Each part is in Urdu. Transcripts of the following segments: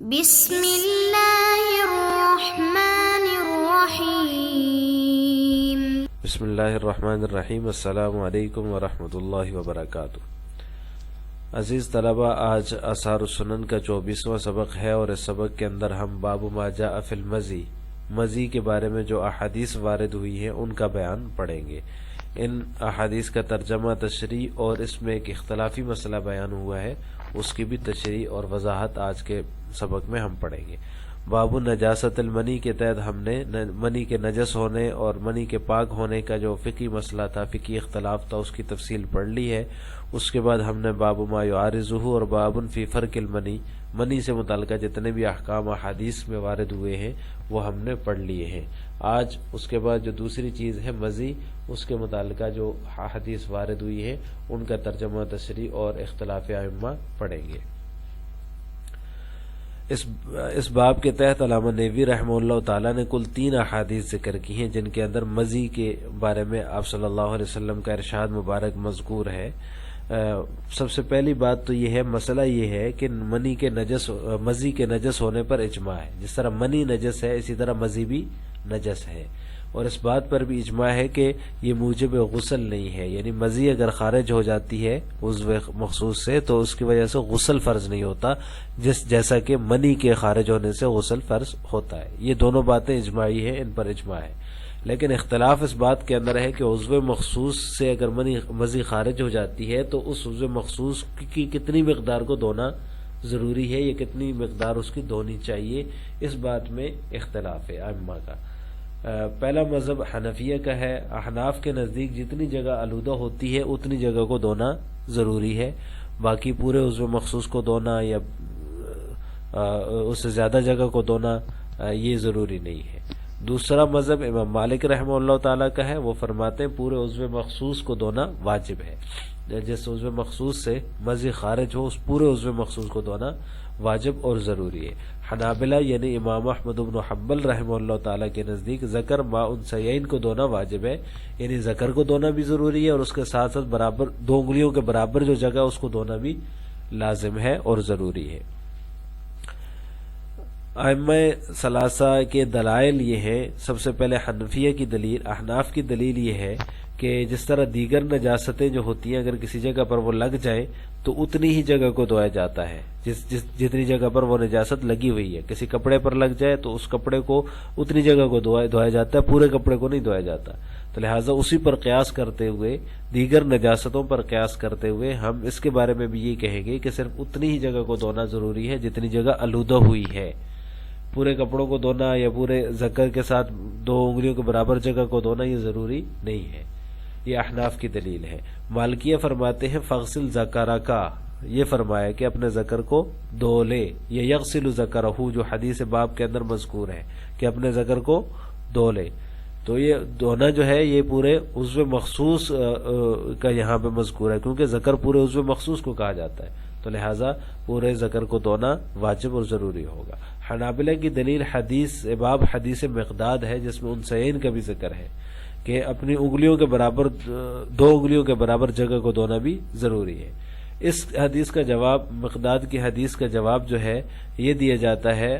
بسم اللہ الرحمن الرحیم۔ بسم اللہ الرحمن الرحیم۔ السلام علیکم ورحمۃ اللہ وبرکاتہ۔ عزیز طلبہ، آج آثار السنن کا 24واں سبق ہے، اور اس سبق کے اندر ہم باب ما جاء فی المزی، مزی کے بارے میں جو احادیث وارد ہوئی ہیں ان کا بیان پڑھیں گے۔ ان احادیث کا ترجمہ، تشریح اور اس میں ایک اختلافی مسئلہ بیان ہوا ہے، اس کی بھی تشریح اور وضاحت آج کے سبق میں ہم پڑھیں گے۔ باب نجاست المنی کے تحت ہم نے منی کے نجس ہونے اور منی کے پاک ہونے کا جو فقہی مسئلہ تھا، فقہی اختلاف تھا، اس کی تفصیل پڑھ لی ہے۔ اس کے بعد ہم نے باب ما یعارضہ اور باب فی فرق المنی، منی سے متعلقہ جتنے بھی احکام احادیث میں وارد ہوئے ہیں وہ ہم نے پڑھ لیے ہیں۔ آج اس کے بعد جو دوسری چیز ہے مزی، اس کے متعلقہ جو احادیث وارد ہوئی ہے ان کا ترجمہ، تشریح اور اختلاف ائمہ پڑھیں گے۔ اس باب کے تحت علامہ نیوی رحمہ اللہ تعالیٰ نے کل 3 احادیث ذکر کی ہیں، جن کے اندر مزی کے بارے میں آپ صلی اللہ علیہ وسلم کا ارشاد مبارک مذکور ہے۔ سب سے پہلی بات تو یہ ہے، مسئلہ یہ ہے کہ مزی کے نجس ہونے پر اجماع ہے۔ جس طرح منی نجس ہے اسی طرح مزی بھی نجس ہے، اور اس بات پر بھی اجماع ہے کہ یہ موجب غسل نہیں ہے، یعنی مزی اگر خارج ہو جاتی ہے عضو مخصوص سے تو اس کی وجہ سے غسل فرض نہیں ہوتا، جیسا کہ منی کے خارج ہونے سے غسل فرض ہوتا ہے۔ یہ دونوں باتیں اجماعی ہیں، ان پر اجماع ہے، لیکن اختلاف اس بات کے اندر ہے کہ عضو مخصوص سے اگر مزی خارج ہو جاتی ہے تو اس عضو مخصوص کی کتنی مقدار کو دھونا ضروری ہے، یا کتنی مقدار اس کی دھونی چاہیے، اس بات میں اختلاف ہے ائمہ کا۔ پہلا مذہب حنفیہ کا ہے۔ احناف کے نزدیک جتنی جگہ آلودہ ہوتی ہے اتنی جگہ کو دھونا ضروری ہے، باقی پورے عضو مخصوص کو دھونا یا اس سے زیادہ جگہ کو دھونا یہ ضروری نہیں ہے۔ دوسرا مذہب امام مالک رحمہ اللہ تعالیٰ کا ہے، وہ فرماتے ہیں پورے عضو مخصوص کو دھونا واجب ہے۔ جس عضو مخصوص سے مزی خارج ہو اس پورے عضو مخصوص کو دھونا واجب اور ضروری ہے۔ حنابلہ یعنی امام احمد بن حنبل رحمہ اللہ تعالیٰ کے نزدیک ذکر ما انثیین کو دھونا واجب ہے، یعنی ذکر کو دھونا بھی ضروری ہے، اور اس کے ساتھ ساتھ برابر 2 انگلیوں کے برابر جو جگہ اس کو دھونا بھی لازم ہے اور ضروری ہے۔ ائمہ ثلاثہ کے دلائل یہ ہے، سب سے پہلے حنفیہ کی دلیل، احناف کی دلیل یہ ہے کہ جس طرح دیگر نجاستیں جو ہوتی ہیں اگر کسی جگہ پر وہ لگ جائیں تو اتنی ہی جگہ کو دھویا جاتا ہے، جتنی جگہ پر وہ نجاست لگی ہوئی ہے۔ کسی کپڑے پر لگ جائے تو اس کپڑے کو اتنی جگہ کو دھویا جاتا ہے، پورے کپڑے کو نہیں دھویا جاتا۔ تو لہٰذا اسی پر قیاس کرتے ہوئے، دیگر نجاستوں پر قیاس کرتے ہوئے ہم اس کے بارے میں بھی یہ کہیں گے کہ صرف اتنی ہی جگہ کو دھونا ضروری ہے جتنی جگہ آلودہ ہوئی ہے۔ پورے کپڑوں کو دھونا یا پورے ذکر کے ساتھ 2 انگلیوں کے برابر جگہ کو دھونا یہ ضروری نہیں ہے۔ یہ احناف کی دلیل ہے۔ مالکیہ فرماتے ہیں فغسل ذکرکا، یہ فرمایا کہ اپنے ذکر کو دھو لے، یہ یغسل ذکرہ جو حدیث باب کے اندر مذکور ہے کہ اپنے ذکر کو دھو لے، تو یہ دھونا جو ہے یہ پورے عضو مخصوص کا یہاں پہ مذکور ہے، کیونکہ ذکر پورے عضو مخصوص کو کہا جاتا ہے، تو لہٰذا پورے ذکر کو دھونا واجب اور ضروری ہوگا۔ حنابلہ کی دلیل حدیث باب حدیث مقداد ہے، جس میں انثیین کا بھی ذکر ہے کہ اپنی انگلیوں کے برابر 2 انگلیوں کے برابر جگہ کو دھونا بھی ضروری ہے۔ اس حدیث کا جواب، مقداد کی حدیث کا جواب جو ہے یہ دیا جاتا ہے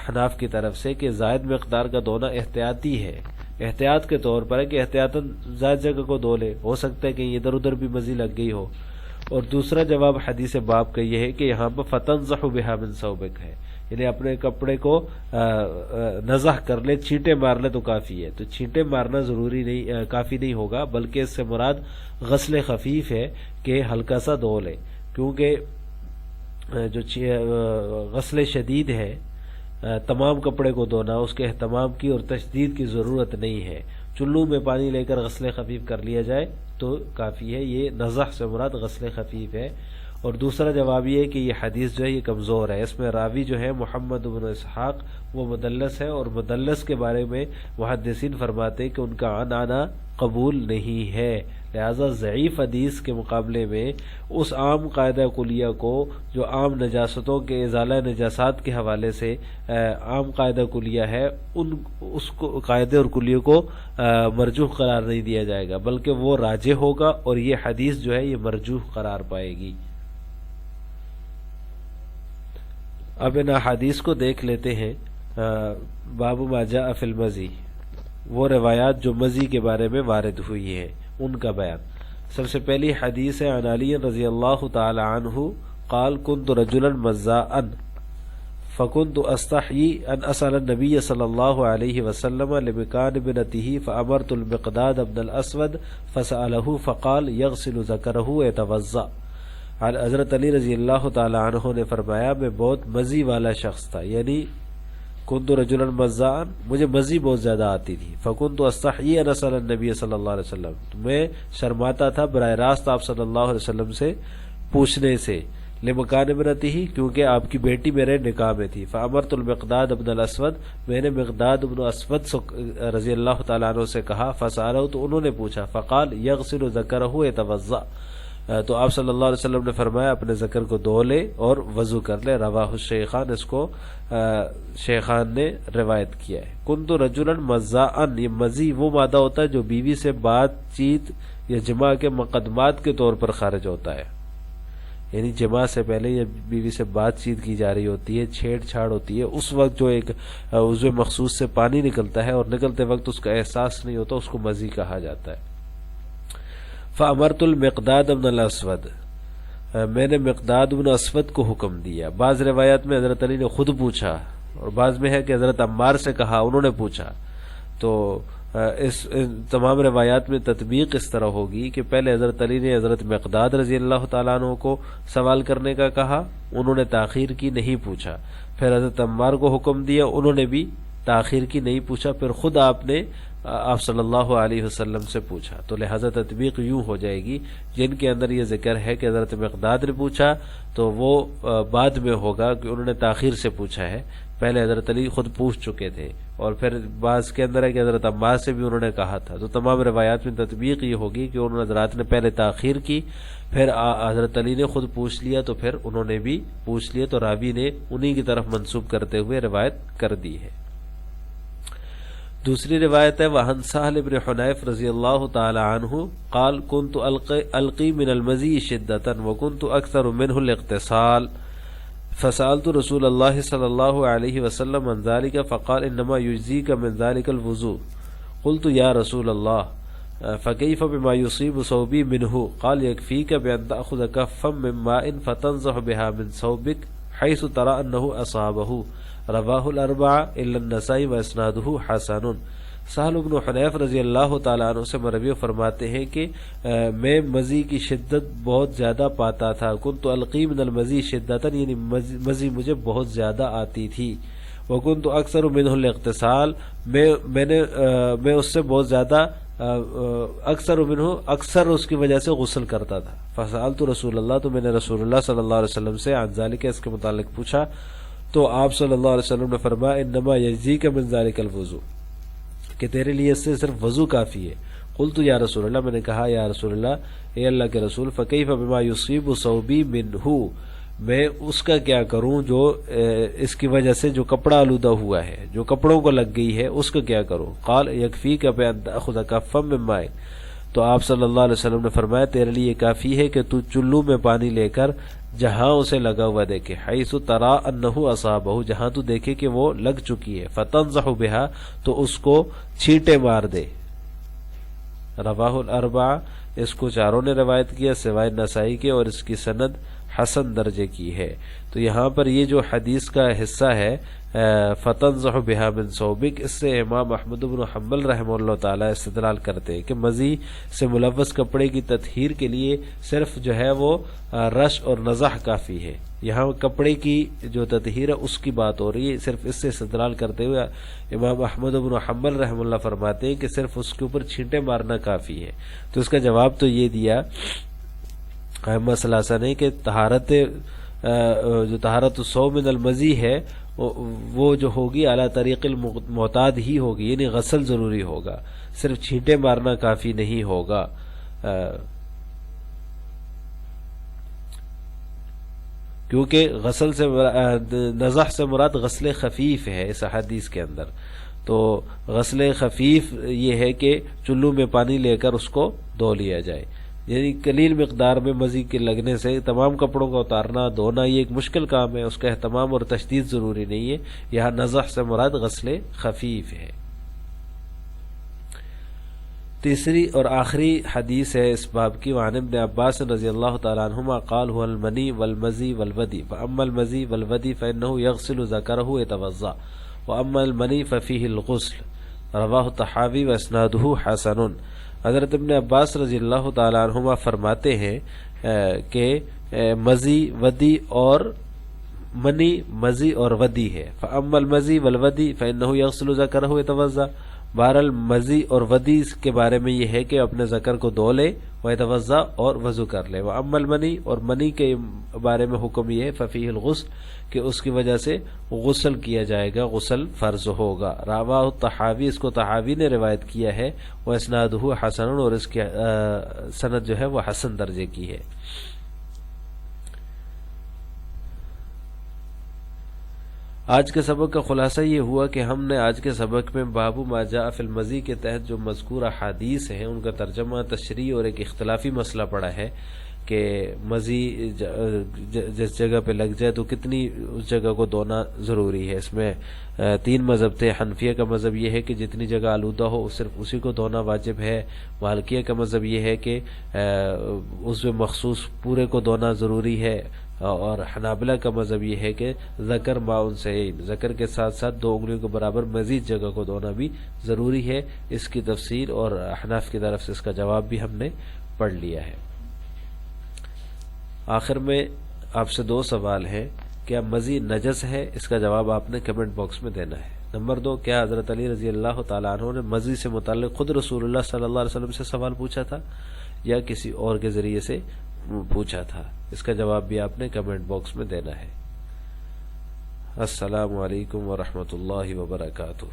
حناف کی طرف سے کہ زائد مقدار کا دھونا احتیاطی ہے، احتیاط کے طور پر ہے کہ احتیاطاً زائد جگہ کو دھو لے، ہو سکتا ہے کہ ادھر ادھر بھی مزی لگ گئی ہو۔ اور دوسرا جواب حدیث باب کا یہ ہے کہ یہاں پر فتنضح بها من ثوبک ہے، یعنی اپنے کپڑے کو نزح کر لے، چھینٹے مار لے تو کافی ہے۔ تو چھینٹے مارنا ضروری نہیں، کافی نہیں ہوگا، بلکہ اس سے مراد غسل خفیف ہے کہ ہلکا سا دھو لے، کیونکہ جو غسل شدید ہے تمام کپڑے کو دھونا، اس کے اہتمام کی اور تشدید کی ضرورت نہیں ہے۔ چلو میں پانی لے کر غسل خفیف کر لیا جائے تو کافی ہے، یہ نزح سے مراد غسل خفیف ہے۔ اور دوسرا جواب یہ ہے کہ یہ حدیث جو ہے یہ کمزور ہے، اس میں راوی جو ہے محمد بن اسحاق وہ مدلس ہے، اور مدلس کے بارے میں محدثین فرماتے ہیں کہ ان کا عنعنہ قبول نہیں ہے، لہذا ضعیف حدیث کے مقابلے میں اس عام قاعدہ کلیہ کو جو عام نجاستوں کے ازالہ نجاسات کے حوالے سے عام قاعدہ کلیہ ہے، اس کو قاعدے اور کلیے کو مرجوح قرار نہیں دیا جائے گا، بلکہ وہ راجح ہوگا، اور یہ حدیث جو ہے یہ مرجوح قرار پائے گی۔ اب ان احادیث کو دیکھ لیتے ہیں. باب ما جاء فی المزی، وہ روایات جو مزی کے بارے میں وارد ہوئی ہیں ان کا بیان. سب سے پہلی حدیث ہے عن علی رضی اللہ تعالی عنہ قال كنت رجلا مزاء فكنت استحيي ان اسال النبي صلی اللہ علیہ وسلم لمكان ابنته فامرت المقداد بن الاسود فساله فقال يغسل ذكره ويتوضا. حضرت علی رضی اللہ تعالی عنہ نے فرمایا میں بہت مزی والا شخص تھا، یعنی كنت رجلا مزاء، مجھے مزی بہت زیادہ آتی تھی. فكنت استحيي ان اسال النبي صلی اللہ علیہ وسلم، میں شرماتا تھا براہ راست آپ صلی اللہ علیہ وسلم سے پوچھنے سے. لمکان ابنته، کیونکہ آپ کی بیٹی میرے نکاح میں تھی. فامرت المقداد ابن الاسود، میں نے مقداد ابن اسود رضی اللہ تعالیٰ عنہ سے کہا. فسألہ، تو انہوں نے پوچھا. فقال یغسل ذکرہ ویتوضا، تو آپ صلی اللہ علیہ وسلم نے فرمایا اپنے ذکر کو دھو لے اور وضو کر لے. رواہ الشیخان، اس کو شیخان نے روایت کیا ہے. کنت رجلا مزاء، یہ مزی وہ مادہ ہوتا ہے جو بیوی سے بات چیت یا جماع کے مقدمات کے طور پر خارج ہوتا ہے، یعنی جماع سے پہلے یا بیوی سے بات چیت کی جا رہی ہوتی ہے، چھیڑ چھاڑ ہوتی ہے، اس وقت جو ایک عضو مخصوص سے پانی نکلتا ہے اور نکلتے وقت اس کا احساس نہیں ہوتا، اس کو مزی کہا جاتا ہے. فامرت المقداد بن الاسود، میں نے مقداد بن اسود کو حکم دیا. بعض روایات میں حضرت علی نے خود پوچھا اور بعض میں ہے کہ حضرت عمار سے کہا، انہوں نے پوچھا. تو اس تمام روایات میں تطبیق اس طرح ہوگی کہ پہلے حضرت علی نے حضرت مقداد رضی اللہ تعالیٰ عنہ کو سوال کرنے کا کہا، انہوں نے تاخیر کی، نہیں پوچھا. پھر حضرت عمار کو حکم دیا، انہوں نے بھی تاخیر کی، نہیں پوچھا. پھر خود آپ نے آپ صلی اللہ علیہ وسلم سے پوچھا. تو لہذا تطبیق یوں ہو جائے گی، جن کے اندر یہ ذکر ہے کہ حضرت مقداد نے پوچھا تو وہ بعد میں ہوگا کہ انہوں نے تاخیر سے پوچھا ہے، پہلے حضرت علی خود پوچھ چکے تھے. اور پھر بعض کے اندر ہے کہ حضرت عباس سے بھی انہوں نے کہا تھا. تو تمام روایات میں تطبیق یہ ہوگی کہ انہوں نے حضرات نے پہلے تاخیر کی، پھر حضرت علی نے خود پوچھ لیا تو پھر انہوں نے بھی پوچھ لیا، تو راوی نے انہی کی طرف منسوب کرتے ہوئے روایت کر دی ہے. دوسری روایت ہے وعن سہل بن حنیف رضی اللہ تعالی عنہ قال كنت القی من المزی شدۃ وكنت اکثر منه الاغتسال فسألت رسول اللہ صلی اللہ علیہ وسلم عن ذلك فقال انما يجزيك من ذلك الوضوء. قلت یا رسول اللہ فكيف بما يصيب ثوبي منه؟ قال يكفيك بأن تأخذ كفا من ماء فتنزح بها من ثوبك حيث ترى انه اصابه. رواہ الاربعہ الا النسائی واسنادہ حسن. سہل بن حنیف رضی اللہ تعالیٰ عنہ سے مروی فرماتے ہیں کہ میں مزی کی شدت بہت زیادہ پاتا تھا. کنت القی من المزی شدۃ، یعنی مزی مجھے بہت زیادہ آتی تھی. وکنت اکثر منہ الاغتسال، میں اس سے بہت زیادہ اکثر اس کی وجہ سے غسل کرتا تھا. فسألت رسول اللہ، تو میں نے رسول اللہ صلی اللہ علیہ وسلم سے عن ذلک، اس کے متعلق پوچھا. تو آپ صلی اللہ علیہ وسلم نے فرمایا انما یجزیک من ذلک الوضوء، کہ تیرے لیے اس سے صرف وضو کافی ہے. قلت یا رسول اللہ، میں نے کہا یا رسول اللہ، اے اللہ کے رسول، فکیف بما یصیب ثوبی منہ، میں اس کا کیا کروں جو اس کی وجہ سے جو کپڑا آلودہ ہوا ہے، جو کپڑوں کو لگ گئی ہے، اس کا کیا کروں؟ قال یکفیک بان تأخذ کفا من ماء، تو آپ صلی اللہ علیہ وسلم نے فرمایا تیرے لیے کافی ہے کہ تو چلو میں پانی لے کر جہاں اسے لگا ہوا دیکھے، حیث ترا انہ اصابہ، جہاں تو دیکھے کہ وہ لگ چکی ہے، فتنزح بہا، تو اس کو چھینٹے مار دے. رواہ الاربعہ، اس کو چاروں نے روایت کیا سوائے نسائی کے، اور اس کی سند حسن درجے کی ہے. تو یہاں پر یہ جو حدیث کا حصہ ہے فتنزح بہا من ثوبک، اس سے امام احمد بن حنبل رحمہ اللہ تعالی استدلال کرتے ہیں کہ مزی سے ملوث کپڑے کی تطہیر کے لیے صرف جو ہے وہ رش اور نضح کافی ہے. یہاں کپڑے کی جو تطہیر ہے اس کی بات ہو رہی ہے. صرف اس سے استدلال کرتے ہوئے امام احمد بن حنبل رحمہ اللہ فرماتے ہیں کہ صرف اس کے اوپر چھینٹے مارنا کافی ہے. تو اس کا جواب تو یہ دیا ائمہ ثلاثہ نے کہ طہارت الثوب من المزی ہے وہ جو ہوگی اعلیٰ طریق المعتاد ہی ہوگی، یعنی غسل ضروری ہوگا، صرف چھینٹے مارنا کافی نہیں ہوگا. کیونکہ غسل سے نضح سے مراد غسل خفیف ہے اس حدیث کے اندر. تو غسل خفیف یہ ہے کہ چلو میں پانی لے کر اس کو دھو لیا جائے. یعنی قلیل مقدار میں مزی کے لگنے سے تمام کپڑوں کا اتارنا دھونا یہ ایک مشکل کام ہے، اس کا اہتمام اور تشدید ضروری نہیں ہے۔ یہاں نضح سے مراد غسل خفیف ہے۔ تیسری اور آخری حدیث ہے اس باب کی، وعن ابن عباس رضی اللہ تعالیٰ عنہما قال هو المنی والمزی والودی فاما المزی والودی فانه یغسل ذکرہ یتوضا واما المنی ففیہ الغسل، رواہ الطحاوی واسنادہ حسن۔ حضرت ابن عباس رضی اللہ تعالیٰ عنہما فرماتے ہیں کہ مزی ودی اور منی مزی اور ودی ہے، فاما المزی والودی فانه یغسل ذکرہ یتوضا، بہرحال مزی اور ودی کے بارے میں یہ ہے کہ اپنے ذکر کو دھو لے، ویتوضا اور وضو کر لے، واما المنی اور منی کے بارے میں حکم یہ ہے ففیہ الغسل کہ اس کی وجہ سے غسل کیا جائے گا، غسل فرض ہوگا۔ رواہ الطحاوی، اس کو طحاوی نے روایت کیا ہے، واسنادہ حسن، اور اس کی سند جو ہے وہ حسن درجے کی ہے۔ آج کے سبق کا خلاصہ یہ ہوا کہ ہم نے آج کے سبق میں باب ما جاء فی المزی کے تحت جو مذکور احادیث ہیں ان کا ترجمہ، تشریح اور ایک اختلافی مسئلہ پڑا ہے کہ مزی جس جگہ پہ لگ جائے تو کتنی اس جگہ کو دھونا ضروری ہے۔ اس میں 3 مذہب تھے۔ حنفیہ کا مذہب یہ ہے کہ جتنی جگہ آلودہ ہو صرف اسی کو دھونا واجب ہے۔ مالکیہ کا مذہب یہ ہے کہ اس میں مخصوص پورے کو دھونا ضروری ہے، اور حنابلہ کا مذہب یہ ہے کہ ذکر ماؤن سے ذکر کے ساتھ ساتھ 2 انگلیوں کے برابر مزید جگہ کو دھونا بھی ضروری ہے۔ اس کی تفسیر اور احناف کی طرف سے اس کا جواب بھی ہم نے پڑھ لیا ہے۔ آخر میں آپ سے 2 سوال ہیں۔ کیا مزی نجس ہے؟ اس کا جواب آپ نے کمنٹ باکس میں دینا ہے۔ نمبر 2، کیا حضرت علی رضی اللہ تعالیٰ عنہ نے مزی سے متعلق خود رسول اللہ صلی اللہ علیہ وسلم سے سوال پوچھا تھا یا کسی اور کے ذریعے سے پوچھا تھا؟ اس کا جواب بھی آپ نے کمنٹ باکس میں دینا ہے۔ السلام علیکم ورحمۃ اللہ وبرکاتہ۔